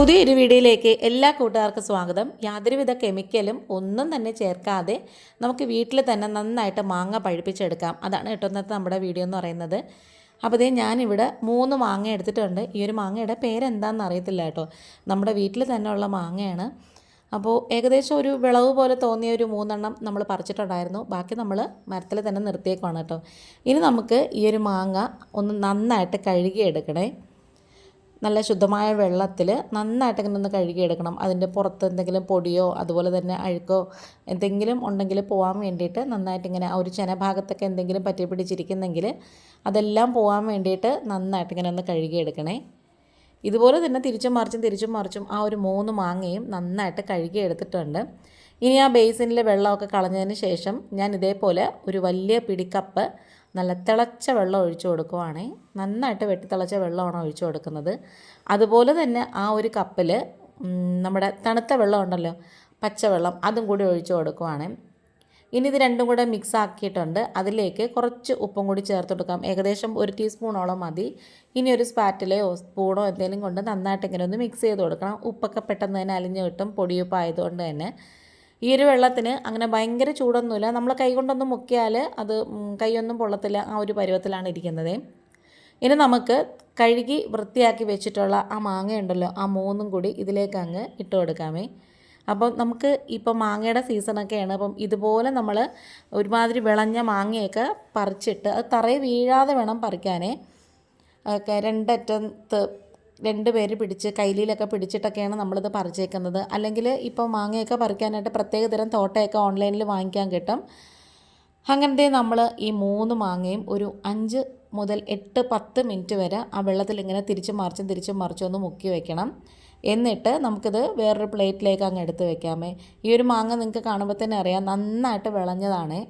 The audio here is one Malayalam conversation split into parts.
പുതിയൊരു വീഡിയോയിലേക്ക് എല്ലാ കൂട്ടുകാർക്കും സ്വാഗതം. യാതൊരുവിധ കെമിക്കലും ഒന്നും തന്നെ ചേർക്കാതെ നമുക്ക് വീട്ടിൽ തന്നെ നന്നായിട്ട് മാങ്ങ പഴുപ്പിച്ചെടുക്കാം. അതാണ് കേട്ടോ ഇന്നത്തെ നമ്മുടെ വീഡിയോ എന്ന് പറയുന്നത്. അപ്പോൾ ഇതേ ഞാനിവിടെ 3 മാങ്ങ എടുത്തിട്ടുണ്ട്. ഈ ഒരു മാങ്ങയുടെ പേരെന്താണെന്ന് അറിയത്തില്ല കേട്ടോ. നമ്മുടെ വീട്ടിൽ തന്നെ ഉള്ള മാങ്ങയാണ്. അപ്പോൾ ഏകദേശം ഒരു വിളവ് പോലെ തോന്നിയ ഒരു 3 നമ്മൾ പറിച്ചിട്ടുണ്ടായിരുന്നു. ബാക്കി നമ്മൾ മരത്തിൽ തന്നെ നിർത്തിയേക്കുവാണ് കേട്ടോ. ഇനി നമുക്ക് ഈ ഒരു മാങ്ങ ഒന്ന് നന്നായിട്ട് കഴുകിയെടുക്കണേ. നല്ല ശുദ്ധമായ വെള്ളത്തിൽ നന്നായിട്ട് ഇങ്ങനെ ഒന്ന് കഴുകിയെടുക്കണം. അതിൻ്റെ പുറത്ത് എന്തെങ്കിലും പൊടിയോ അതുപോലെ തന്നെ അഴുക്കോ എന്തെങ്കിലും ഉണ്ടെങ്കിൽ പോകാൻ വേണ്ടിയിട്ട് നന്നായിട്ട് ഇങ്ങനെ ആ ഒരു ചെനഭാഗത്തൊക്കെ എന്തെങ്കിലും പറ്റി പിടിച്ചിരിക്കുന്നെങ്കിൽ അതെല്ലാം പോകാൻ വേണ്ടിയിട്ട് നന്നായിട്ട് ഇങ്ങനെ ഒന്ന് കഴുകിയെടുക്കണേ. ഇതുപോലെ തന്നെ തിരിച്ചും മറിച്ചും ആ ഒരു 3 മാങ്ങയും നന്നായിട്ട് കഴുകിയെടുത്തിട്ടുണ്ട്. ഇനി ആ ബേസിനിലെ വെള്ളമൊക്കെ കളഞ്ഞതിന് ശേഷം ഞാൻ ഇതേപോലെ ഒരു വലിയ പിടിക്കപ്പ് നല്ല തിളച്ച വെള്ളം ഒഴിച്ചു കൊടുക്കുവാണ്. നന്നായിട്ട് വെട്ടിത്തിളച്ച വെള്ളമാണ് ഒഴിച്ചു കൊടുക്കുന്നത്. അതുപോലെ തന്നെ ആ ഒരു കപ്പിൽ നമ്മുടെ തണുത്ത വെള്ളം ഉണ്ടല്ലോ, പച്ചവെള്ളം, അതും കൂടി ഒഴിച്ചു കൊടുക്കുവാണ്. ഇനി ഇത് രണ്ടും കൂടെ മിക്സ് ആക്കിയിട്ടുണ്ട്. അതിലേക്ക് കുറച്ച് ഉപ്പും കൂടി ചേർത്ത് കൊടുക്കാം. ഏകദേശം 1 ടീസ്പൂണോളം മതി. ഇനി ഒരു സ്പാറ്റിലയോ സ്പൂണോ എന്തെങ്കിലും കൊണ്ട് നന്നായിട്ട് ഇങ്ങനെ ഒന്ന് മിക്സ് ചെയ്ത് കൊടുക്കണം. ഉപ്പൊക്കെ പെട്ടെന്ന് തന്നെ അലിഞ്ഞ് കിട്ടും, പൊടിയുപ്പായതുകൊണ്ട് തന്നെ. ഈ ഒരു വെള്ളത്തിന് അങ്ങനെ ഭയങ്കര ചൂടൊന്നുമില്ല. നമ്മൾ കൈ കൊണ്ടൊന്നും മുക്കിയാൽ അത് കൈയൊന്നും പൊള്ളത്തില്ല. ആ ഒരു പരുവത്തിലാണ് ഇരിക്കുന്നത്. ഇനി നമുക്ക് കഴുകി വൃത്തിയാക്കി വെച്ചിട്ടുള്ള ആ മാങ്ങയുണ്ടല്ലോ, ആ 3 കൂടി ഇതിലേക്ക് അങ്ങ് ഇട്ട് കൊടുക്കാമേ. അപ്പം നമുക്ക് ഇപ്പം മാങ്ങയുടെ സീസണൊക്കെയാണ്. അപ്പം ഇതുപോലെ നമ്മൾ ഒരുമാതിരി വിളഞ്ഞ മാങ്ങയൊക്കെ പറിച്ചിട്ട് അത് തറയിൽ വീഴാതെ വേണം പറിക്കാനേ. രണ്ടറ്റത്ത് 2 പേര് പിടിച്ച് കൈലിയിലൊക്കെ പിടിച്ചിട്ടൊക്കെയാണ് നമ്മളിത് പറിച്ചേക്കുന്നത്. അല്ലെങ്കിൽ ഇപ്പോൾ മാങ്ങയൊക്കെ പറിക്കാനായിട്ട് പ്രത്യേക തരം തോട്ടയൊക്കെ ഓൺലൈനിൽ വാങ്ങിക്കാൻ കിട്ടും. അങ്ങനത്തെ നമ്മൾ ഈ 3 മാങ്ങയും ഒരു 5 മുതൽ 8-10 മിനിറ്റ് വരെ ആ വെള്ളത്തിൽ ഇങ്ങനെ തിരിച്ചും മറിച്ചും ഒന്ന് മുക്കി വെക്കണം. എന്നിട്ട് നമുക്കിത് വേറൊരു പ്ലേറ്റിലേക്ക് അങ്ങ് എടുത്ത് വെക്കാമേ. ഈ ഒരു മാങ്ങ നിങ്ങൾക്ക് കാണുമ്പോൾ തന്നെ അറിയാം നന്നായിട്ട് വിളഞ്ഞതാണ്.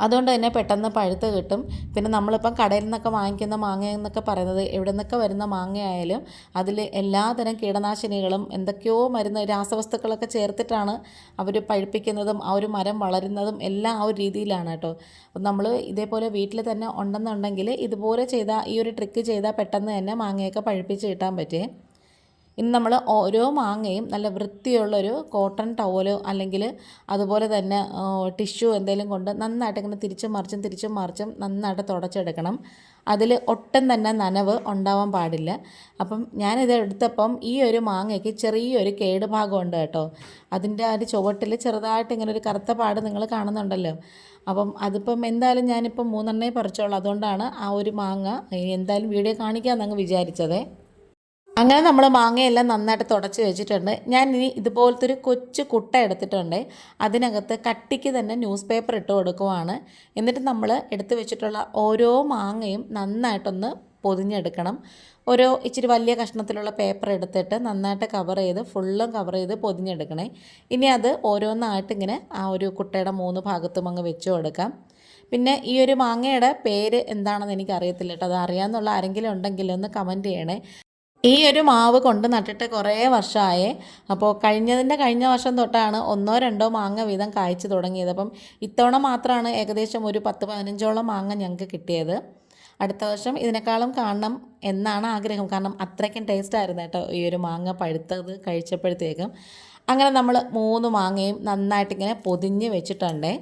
അതുകൊണ്ട് തന്നെ പെട്ടെന്ന് പഴുത്ത് കിട്ടും. പിന്നെ നമ്മളിപ്പം കടയിൽ നിന്നൊക്കെ വാങ്ങിക്കുന്ന മാങ്ങ എന്നൊക്കെ പറയുന്നത് എവിടെ നിന്നൊക്കെ വരുന്ന മാങ്ങയായാലും അതിൽ എല്ലാതരം കീടനാശിനികളും എന്തൊക്കെയോ മരുന്ന് രാസവസ്തുക്കളൊക്കെ ചേർത്തിട്ടാണ് അവർ പഴുപ്പിക്കുന്നതും ആ ഒരു മരം വളരുന്നതും എല്ലാം ആ ഒരു രീതിയിലാണ് കേട്ടോ. അപ്പം നമ്മൾ ഇതേപോലെ വീട്ടിൽ തന്നെ ഉണ്ടെന്നുണ്ടെങ്കിൽ ഇതുപോലെ ചെയ്താൽ, ഈ ഒരു ട്രിക്ക് ചെയ്താൽ പെട്ടെന്ന് തന്നെ മാങ്ങയൊക്കെ പഴുപ്പിച്ച് കിട്ടാൻ പറ്റും. ഇനി നമ്മൾ ഓരോ മാങ്ങയും നല്ല വൃത്തിയുള്ളൊരു കോട്ടൺ ടവലോ അല്ലെങ്കിൽ അതുപോലെ തന്നെ ടിഷ്യൂ എന്തെങ്കിലും കൊണ്ട് നന്നായിട്ട് ഇങ്ങനെ തിരിച്ചും മറിച്ചും നന്നായിട്ട് തുടച്ചെടുക്കണം. അതിൽ ഒട്ടും തന്നെ നനവ് ഉണ്ടാവാൻ പാടില്ല. അപ്പം ഞാനിത് എടുത്തപ്പം ഈ ഒരു മാങ്ങയ്ക്ക് ചെറിയൊരു കേടുഭാഗമുണ്ട് കേട്ടോ. അതിൻ്റെ ആ ഒരു ചുവട്ടിൽ ചെറുതായിട്ട് ഇങ്ങനെ ഒരു കറുത്ത പാട് നിങ്ങൾ കാണുന്നുണ്ടല്ലോ. അപ്പം അതിപ്പം എന്തായാലും ഞാനിപ്പം 3 പറിച്ചോളൂ. അതുകൊണ്ടാണ് ആ ഒരു മാങ്ങ എന്തായാലും വീഡിയോ കാണിക്കാമെന്നങ്ങ് വിചാരിച്ചത്. അങ്ങനെ നമ്മൾ മാങ്ങയെല്ലാം നന്നായിട്ട് തുടച്ച് വെച്ചിട്ടുണ്ട്. ഞാൻ ഇനി ഇതുപോലത്തെ ഒരു കൊച്ചു കുട്ട എടുത്തിട്ടുണ്ട്. അതിനകത്ത് കട്ടിക്ക് തന്നെ ന്യൂസ് പേപ്പർ ഇട്ട് കൊടുക്കുവാണ്. എന്നിട്ട് നമ്മൾ എടുത്ത് വെച്ചിട്ടുള്ള ഓരോ മാങ്ങയും നന്നായിട്ടൊന്ന് പൊതിഞ്ഞെടുക്കണം. ഓരോ ഇച്ചിരി വലിയ കഷ്ണത്തിലുള്ള പേപ്പർ എടുത്തിട്ട് നന്നായിട്ട് ഫുള്ളും കവർ ചെയ്ത് പൊതിഞ്ഞെടുക്കണേ. ഇനി അത് ഓരോന്നായിട്ട് ഇങ്ങനെ ആ ഒരു കുട്ടയുടെ 3 ഭാഗത്തും അങ്ങ് വെച്ച് കൊടുക്കാം. പിന്നെ ഈ ഒരു മാങ്ങയുടെ പേര് എന്താണെന്ന് എനിക്കറിയത്തില്ല കേട്ടോ. അത് അറിയാമെന്നുള്ള ആരെങ്കിലും ഉണ്ടെങ്കിൽ ഒന്ന് കമൻറ്റ് ചെയ്യണേ. ഈ ഒരു മാവ് കൊണ്ട് നട്ടിട്ട് കുറേ വർഷമായേ. അപ്പോൾ കഴിഞ്ഞ വർഷം തൊട്ടാണ് 1-2 മാങ്ങ വീതം കായ്ച്ചു തുടങ്ങിയത്. അപ്പം ഇത്തവണ മാത്രമാണ് ഏകദേശം ഒരു 10-15ഓളം മാങ്ങ ഞങ്ങൾക്ക് കിട്ടിയത്. അടുത്ത വർഷം ഇതിനേക്കാളും കാണണം എന്നാണ് ആഗ്രഹം. കാരണം അത്രയ്ക്കും ടേസ്റ്റായിരുന്നു കേട്ടോ ഈ ഒരു മാങ്ങ പഴുത്തത് കഴിച്ചപ്പോഴത്തേക്കും. അങ്ങനെ നമ്മൾ 3 മാങ്ങയും നന്നായിട്ടിങ്ങനെ പൊതിഞ്ഞ് വെച്ചിട്ടുണ്ടേ.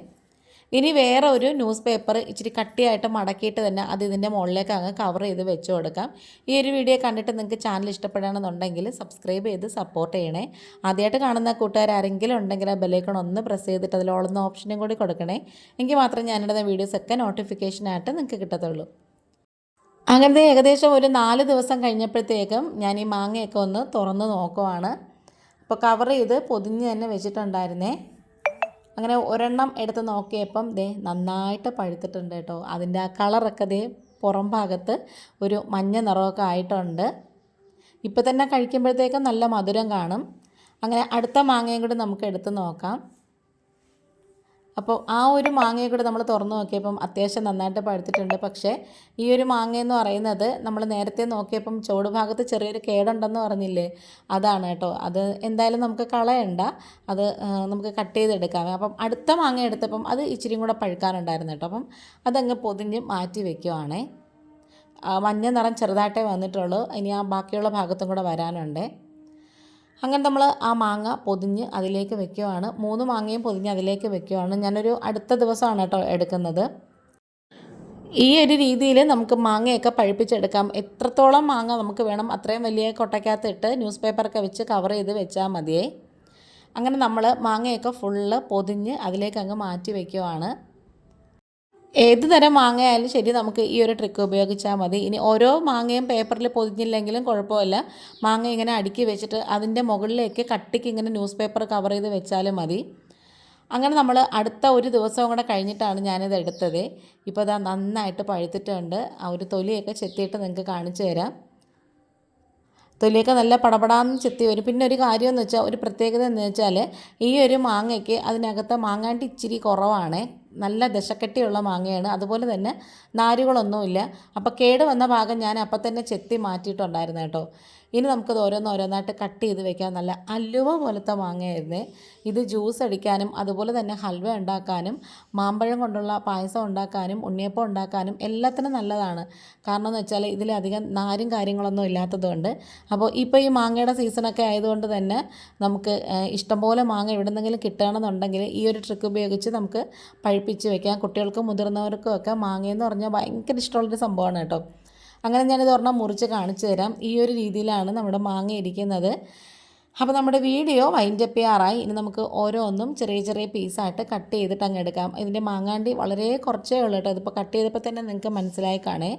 ഇനി വേറെ ഒരു ന്യൂസ് പേപ്പർ ഇച്ചിരി കട്ടിയായിട്ട് മടക്കിയിട്ട് തന്നെ അത് ഇതിൻ്റെ മുകളിലേക്ക് അങ്ങ് കവർ ചെയ്ത് വെച്ച് കൊടുക്കാം. ഈ ഒരു വീഡിയോ കണ്ടിട്ട് നിങ്ങൾക്ക് ചാനൽ ഇഷ്ടപ്പെടുകയാണെന്നുണ്ടെങ്കിൽ സബ്സ്ക്രൈബ് ചെയ്ത് സപ്പോർട്ട് ചെയ്യണേ. ആദ്യമായിട്ട് കാണുന്ന കൂട്ടുകാർ ആരെങ്കിലും ഉണ്ടെങ്കിൽ ആ ബെല്ലൈക്കൺ ഒന്ന് പ്രസ് ചെയ്തിട്ട് അതിൽ ഓളുന്ന ഓപ്ഷനും കൂടി കൊടുക്കണേ. എങ്കിൽ മാത്രമേ ഞാനിടുന്ന വീഡിയോസൊക്കെ നോട്ടിഫിക്കേഷനായിട്ട് നിങ്ങൾക്ക് കിട്ടത്തുള്ളൂ. അങ്ങനത്തെ ഏകദേശം ഒരു 4 ദിവസം കഴിഞ്ഞപ്പോഴത്തേക്കും ഞാൻ ഈ മാങ്ങയൊക്കെ ഒന്ന് തുറന്ന് നോക്കുവാണ്. അപ്പോൾ കവർ ചെയ്ത് പൊതിഞ്ഞ് തന്നെ വെച്ചിട്ടുണ്ടായിരുന്നേ. അങ്ങനെ ഒരെണ്ണം എടുത്ത് നോക്കിയപ്പം നന്നായിട്ട് പഴുത്തിട്ടുണ്ട് കേട്ടോ. അതിൻ്റെ ആ കളറൊക്കെ പുറം ഭാഗത്ത് ഒരു മഞ്ഞ നിറമൊക്കെ ആയിട്ടുണ്ട്. ഇപ്പോൾ തന്നെ കഴിക്കുമ്പോഴത്തേക്കും നല്ല മധുരം കാണും. അങ്ങനെ അടുത്ത മാങ്ങയും കൂടി നമുക്ക് എടുത്ത് നോക്കാം. അപ്പോൾ ആ ഒരു മാങ്ങയെ കൂടി നമ്മൾ തുറന്നു നോക്കിയപ്പം അത്യാവശ്യം നന്നായിട്ട് പഴുത്തിട്ടുണ്ട്. പക്ഷേ ഈ ഒരു മാങ്ങയെന്ന് പറയുന്നത് നമ്മൾ നേരത്തെ നോക്കിയപ്പം ചുവട് ഭാഗത്ത് ചെറിയൊരു കേടുണ്ടെന്ന് പറഞ്ഞില്ലേ, അതാണ് കേട്ടോ. അത് എന്തായാലും നമുക്ക് കളയണ്ട, അത് നമുക്ക് കട്ട് ചെയ്തെടുക്കാം. അപ്പം അടുത്ത മാങ്ങ എടുത്തപ്പം അത് ഇച്ചിരി കൂടെ പഴുക്കാനുണ്ടായിരുന്നു കേട്ടോ. അപ്പം അതങ്ങ് പൊതിഞ്ഞ് മാറ്റി വയ്ക്കുവാണേ. മഞ്ഞ നിറം ചെറുതായിട്ടേ വന്നിട്ടുള്ളൂ. ഇനി ആ ബാക്കിയുള്ള ഭാഗത്തും കൂടെ വരാനുണ്ട്. അങ്ങനെ നമ്മൾ ആ മാങ്ങ പൊതിഞ്ഞ് അതിലേക്ക് വെക്കുവാണ്. 3 മാങ്ങയും പൊതിഞ്ഞ് അതിലേക്ക് വെക്കുവാണ്. ഞാനൊരു അടുത്ത ദിവസമാണ് കേട്ടോ എടുക്കുന്നത്. ഈ ഒരു രീതിയിൽ നമുക്ക് മാങ്ങയൊക്കെ പഴുപ്പിച്ചെടുക്കാം. എത്രത്തോളം മാങ്ങ നമുക്ക് വേണം അത്രയും വലിയ കൊട്ടയ്ക്കകത്തിട്ട് ന്യൂസ് പേപ്പറൊക്കെ വെച്ച് കവർ ചെയ്ത് വെച്ചാൽ മതിയേ. അങ്ങനെ നമ്മൾ മാങ്ങയൊക്കെ ഫുള്ള് പൊതിഞ്ഞ് അതിലേക്ക് അങ്ങ് മാറ്റി വയ്ക്കുവാണ്. ഏത് തരം മാങ്ങയായാലും ശരി നമുക്ക് ഈ ഒരു ട്രിക്ക് ഉപയോഗിച്ചാൽ മതി. ഇനി ഓരോ മാങ്ങയും പേപ്പറിൽ പൊതിഞ്ഞില്ലെങ്കിലും കുഴപ്പമില്ല. മാങ്ങ ഇങ്ങനെ അടുക്കി വെച്ചിട്ട് അതിൻ്റെ മുകളിലേക്ക് കട്ടിക്ക് ഇങ്ങനെ ന്യൂസ് പേപ്പർ കവർ ചെയ്ത് വെച്ചാലും മതി. അങ്ങനെ നമ്മൾ അടുത്ത ഒരു ദിവസവും കൂടെ കഴിഞ്ഞിട്ടാണ് ഞാനിത് എടുത്തത്. ഇപ്പോൾ ഇതാ നന്നായിട്ട് പഴുത്തിട്ടുണ്ട്. ആ ഒരു തൊലിയൊക്കെ ചെത്തിയിട്ട് നിങ്ങൾക്ക് കാണിച്ചു തരാം. തൊലിയൊക്കെ നല്ല പടപടാന്ന് ചെത്തി വരും. പിന്നെ ഒരു കാര്യമെന്ന് വെച്ചാൽ, ഒരു പ്രത്യേകത എന്ന് വെച്ചാൽ, ഈ ഒരു മാങ്ങയ്ക്ക് അതിനകത്ത് മാങ്ങാണ്ടി ഇച്ചിരി കുറവാണ്. നല്ല ദശക്കട്ടിയുള്ള മാങ്ങയാണ്. അതുപോലെ തന്നെ നാരുകളൊന്നുമില്ല. അപ്പോൾ കേട് വന്ന ഭാഗം ഞാൻ അപ്പം തന്നെ ചെത്തി മാറ്റിയിട്ടുണ്ടായിരുന്നു കേട്ടോ. ഇനി നമുക്കത് ഓരോന്നായിട്ട് കട്ട് ചെയ്ത് വെക്കാം. നല്ല അലുവ പോലത്തെ മാങ്ങയായിരുന്നേ. ഇത് ജ്യൂസ് അടിക്കാനും അതുപോലെ തന്നെ ഹൽവ ഉണ്ടാക്കാനും മാമ്പഴം കൊണ്ടുള്ള പായസം ഉണ്ടാക്കാനും ഉണ്ണിയപ്പം ഉണ്ടാക്കാനും എല്ലാത്തിനും നല്ലതാണ്. കാരണം എന്ന് വെച്ചാൽ ഇതിലധികം നാരും കാര്യങ്ങളൊന്നും ഇല്ലാത്തതുകൊണ്ട്. അപ്പോൾ ഇപ്പോൾ ഈ മാങ്ങയുടെ സീസണൊക്കെ ആയതുകൊണ്ട് തന്നെ നമുക്ക് ഇഷ്ടംപോലെ മാങ്ങ എവിടെന്നെങ്കിലും കിട്ടുകയാണെന്നുണ്ടെങ്കിൽ ഈ ഒരു ട്രിക്ക് ഉപയോഗിച്ച് നമുക്ക് പഴുപ്പിച്ച് വെക്കാം. കുട്ടികൾക്കും മുതിർന്നവർക്കും ഒക്കെ മാങ്ങയെന്ന് പറഞ്ഞാൽ ഭയങ്കര ഇഷ്ടമുള്ളൊരു സംഭവമാണ് കേട്ടോ. അങ്ങനെ ഞാനിത് ഒരെണ്ണം മുറിച്ച് കാണിച്ചു തരാം. ഈ ഒരു രീതിയിലാണ് നമ്മുടെ മാങ്ങ ഇരിക്കുന്നത്. അപ്പോൾ നമ്മുടെ വീഡിയോ വൈൻഡപ്പ് ചെയ്യാറായി. ഇനി നമുക്ക് ഓരോന്നും ചെറിയ ചെറിയ പീസായിട്ട് കട്ട് ചെയ്തിട്ട് അങ്ങ് എടുക്കാം. ഇതിൻ്റെ മാങ്ങാണ്ടി വളരെ കുറച്ചേ ഉള്ളൂ കേട്ടോ. ഇതിപ്പോൾ കട്ട് ചെയ്തപ്പോൾ തന്നെ നിങ്ങൾക്ക് മനസ്സിലായി കാണേ.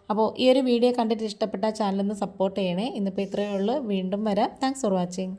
അപ്പോൾ ഈ ഒരു വീഡിയോ കണ്ടിട്ട് ഇഷ്ടപ്പെട്ട ചാനലൊന്ന് സപ്പോർട്ട് ചെയ്യണേ. ഇന്നിപ്പോൾ ഇത്രയേ ഉള്ളൂ. വീണ്ടും വരാം. Thanks for watching.